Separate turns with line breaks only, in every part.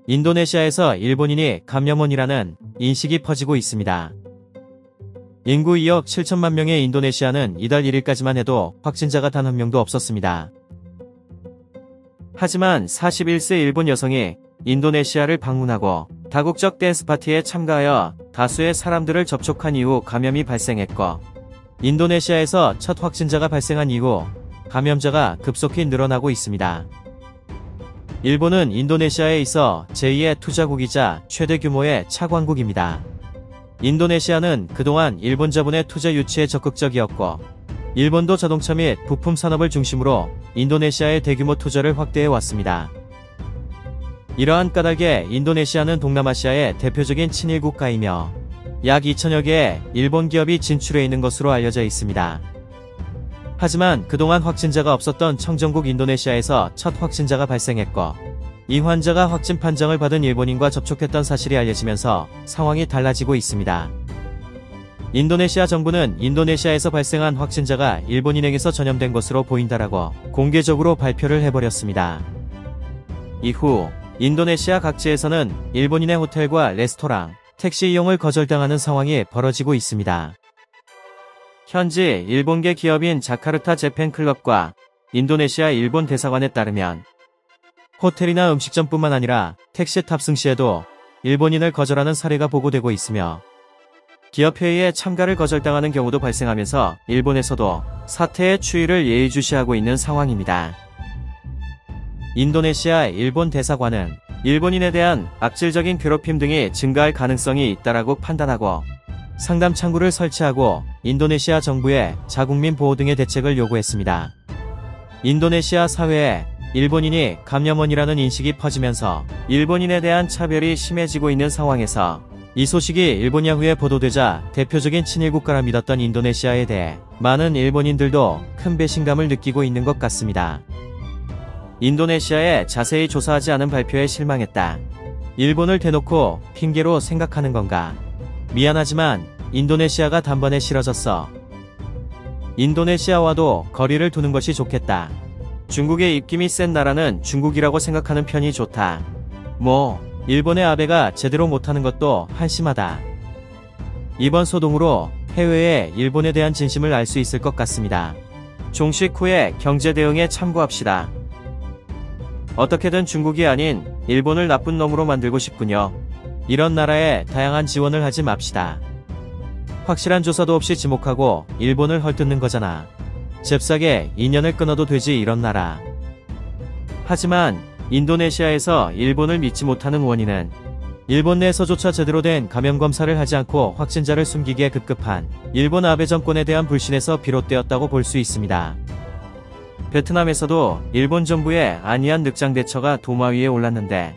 인도네시아에서 일본인이 감염원이라는 인식이 퍼지고 있습니다. 인구 2억 7천만 명의 인도네시아는 이달 1일까지만 해도 확진자가 단 한 명도 없었습니다. 하지만 41세 일본 여성이 인도네시아를 방문하고 다국적 댄스 파티에 참가하여 다수의 사람들을 접촉한 이후 감염이 발생했고, 인도네시아에서 첫 확진자가 발생한 이후 감염자가 급속히 늘어나고 있습니다. 일본은 인도네시아에 있어 제2의 투자국이자 최대 규모의 차관국입니다. 인도네시아는 그동안 일본 자본의 투자 유치에 적극적이었고, 일본도 자동차 및 부품 산업을 중심으로 인도네시아의 대규모 투자를 확대해 왔습니다. 이러한 까닭에 인도네시아는 동남아시아의 대표적인 친일 국가이며 약 2천여 개의 일본 기업이 진출해 있는 것으로 알려져 있습니다. 하지만 그동안 확진자가 없었던 청정국 인도네시아에서 첫 확진자가 발생했고, 이 환자가 확진 판정을 받은 일본인과 접촉했던 사실이 알려지면서 상황이 달라지고 있습니다. 인도네시아 정부는 인도네시아에서 발생한 확진자가 일본인에게서 전염된 것으로 보인다라고 공개적으로 발표를 해버렸습니다. 이후 인도네시아 각지에서는 일본인의 호텔과 레스토랑, 택시 이용을 거절당하는 상황이 벌어지고 있습니다. 현지 일본계 기업인 자카르타 재팬클럽과 인도네시아 일본 대사관에 따르면 호텔이나 음식점뿐만 아니라 택시 탑승 시에도 일본인을 거절하는 사례가 보고되고 있으며, 기업 회의에 참가를 거절당하는 경우도 발생하면서 일본에서도 사태의 추이를 예의주시하고 있는 상황입니다. 인도네시아 일본 대사관은 일본인에 대한 악질적인 괴롭힘 등이 증가할 가능성이 있다라고 판단하고 상담 창구를 설치하고 인도네시아 정부에 자국민 보호 등의 대책을 요구했습니다. 인도네시아 사회에 일본인이 감염원이라는 인식이 퍼지면서 일본인에 대한 차별이 심해지고 있는 상황에서 이 소식이 일본 야후에 보도되자 대표적인 친일 국가라 믿었던 인도네시아에 대해 많은 일본인들도 큰 배신감을 느끼고 있는 것 같습니다. 인도네시아에 자세히 조사하지 않은 발표에 실망했다. 일본을 대놓고 핑계로 생각하는 건가? 미안하지만 인도네시아가 단번에 싫어졌어. 인도네시아와도 거리를 두는 것이 좋겠다. 중국의 입김이 센 나라는 중국이라고 생각하는 편이 좋다. 일본의 아베가 제대로 못하는 것도 한심하다. 이번 소동으로 해외에 일본에 대한 진심을 알 수 있을 것 같습니다. 종식 후에 경제 대응에 참고합시다. 어떻게든 중국이 아닌 일본을 나쁜 놈으로 만들고 싶군요. 이런 나라에 다양한 지원을 하지 맙시다. 확실한 조사도 없이 지목하고 일본을 헐뜯는 거잖아. 잽싸게 인연을 끊어도 되지 이런 나라. 하지만 인도네시아에서 일본을 믿지 못하는 원인은 일본 내에서조차 제대로 된 감염 검사를 하지 않고 확진자를 숨기기에 급급한 일본 아베 정권에 대한 불신에서 비롯되었다고 볼 수 있습니다. 베트남에서도 일본 정부의 안이한 늑장 대처가 도마 위에 올랐는데,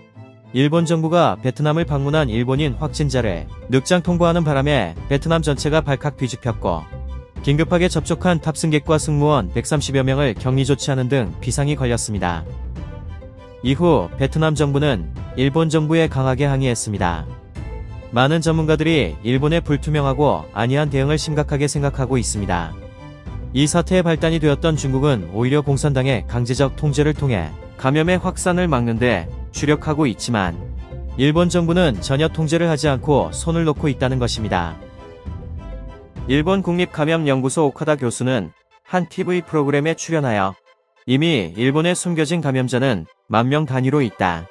일본 정부가 베트남을 방문한 일본인 확진자를 늑장 통보하는 바람에 베트남 전체가 발칵 뒤집혔고, 긴급하게 접촉한 탑승객과 승무원 130여 명을 격리 조치하는 등 비상이 걸렸습니다. 이후 베트남 정부는 일본 정부에 강하게 항의했습니다. 많은 전문가들이 일본의 불투명하고 안이한 대응을 심각하게 생각하고 있습니다. 이 사태의 발단이 되었던 중국은 오히려 공산당의 강제적 통제를 통해 감염의 확산을 막는 데 주력하고 있지만, 일본 정부는 전혀 통제를 하지 않고 손을 놓고 있다는 것입니다. 일본 국립감염연구소 오카다 교수는 한 TV 프로그램에 출연하여 이미 일본에 숨겨진 감염자는 10,000명 단위로 있다.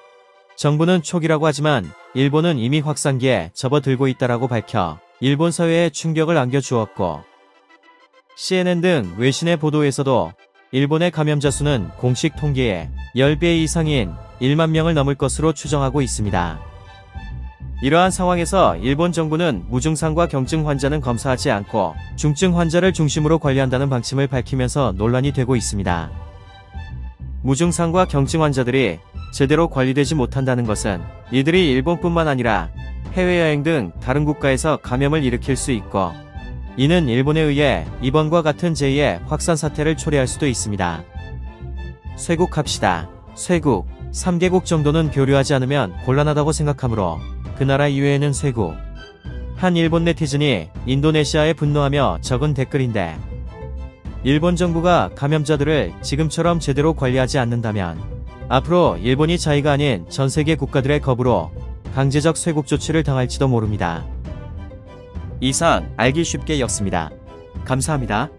정부는 초기라고 하지만 일본은 이미 확산기에 접어들고 있다라고 밝혀 일본 사회에 충격을 안겨주었고, CNN 등 외신의 보도에서도 일본의 감염자 수는 공식 통계의 10배 이상인 1만 명을 넘을 것으로 추정하고 있습니다. 이러한 상황에서 일본 정부는 무증상과 경증 환자는 검사하지 않고 중증 환자를 중심으로 관리한다는 방침을 밝히면서 논란이 되고 있습니다. 무증상과 경증 환자들이 제대로 관리되지 못한다는 것은 이들이 일본뿐만 아니라 해외여행 등 다른 국가에서 감염을 일으킬 수 있고, 이는 일본에 의해 이번과 같은 제2의 확산 사태를 초래할 수도 있습니다. 쇄국합시다. 쇄국. 3개국 정도는 교류하지 않으면 곤란하다고 생각하므로 그 나라 이외에는 쇄국. 한 일본 네티즌이 인도네시아에 분노하며 적은 댓글인데, 일본 정부가 감염자들을 지금처럼 제대로 관리하지 않는다면 앞으로 일본이 자의가 아닌 전 세계 국가들의 겁으로 강제적 쇄국 조치를 당할지도 모릅니다. 이상 알기 쉽게 였습니다. 감사합니다.